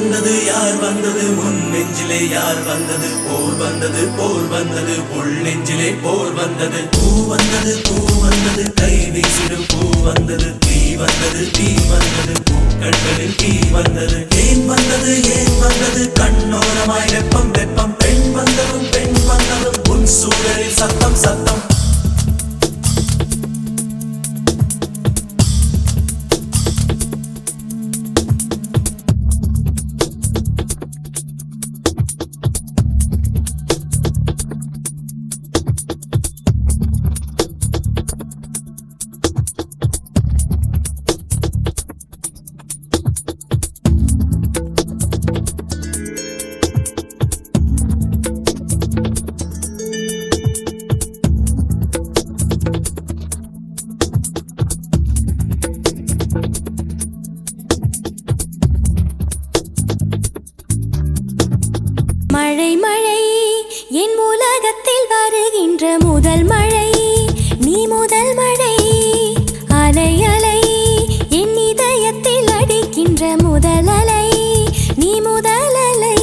வந்தது யார் வந்தது உன் நெஞ்சிலே யார் வந்தது போர் வந்தது உள் நெஞ்சிலே போர் வந்தது பூ வந்தது கை வீசிடும் பூ வந்தது தீ வந்தது பூக்கண்களில் தீ வந்தது ஏன் வந்தது கண்ணோரமாய் வெப்பம் பெண் வந்ததும் உன் சூழலில் சத்தம் மழை என் உலகத்தில் வருகின்ற முதல் மழை நீ முதல் மழை அலை என் இதயத்தில் அடிக்கின்ற முதல் அலை நீ முதல் அலை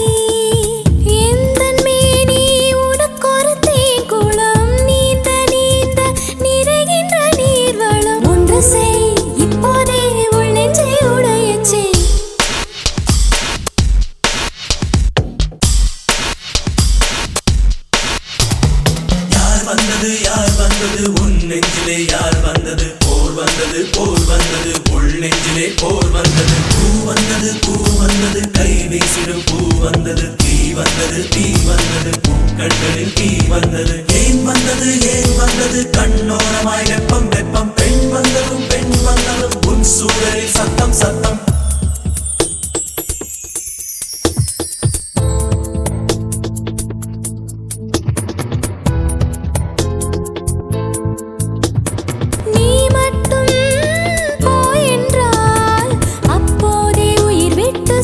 எந்தன் மேனி உனக்கொரு தேங்குளம் நீந்த நிறைகின்ற நீர்வளம் ஒன்று செய் இப்போதே உள் நெஞ்சை உடையச்சே யார் வந்தது உன் நெஞ்சிலே யார் வந்தது போர் வந்தது உள் நெஞ்சிலே போர் வந்தது பூ வந்தது கை வீசிடும் பூ வந்தது தீ வந்தது பூக்கண்களில் தீ வந்தது ஏன் வந்தது கண்ணோரமாய் வெப்பம் பெண் வந்ததும் உன் சூழலில் சத்தம்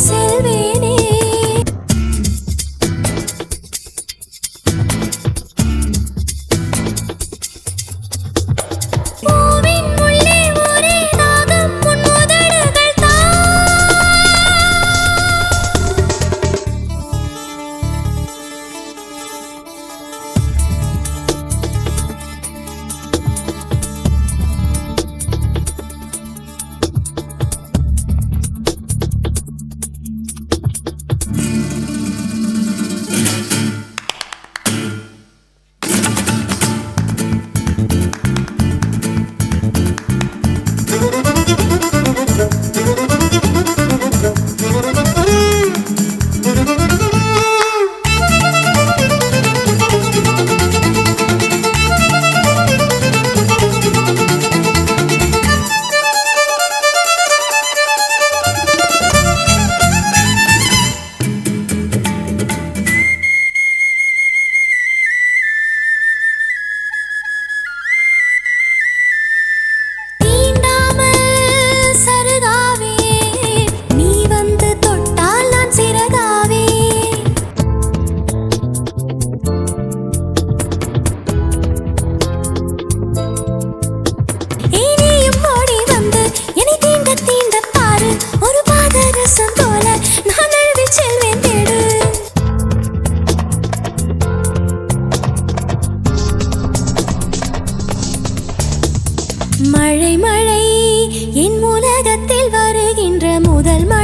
செல்வேனே பூவின் உள்ளே ஒரே தாகம் உன் உதடுகள் மழை என் உலகத்தில் வருகின்ற முதல் மழை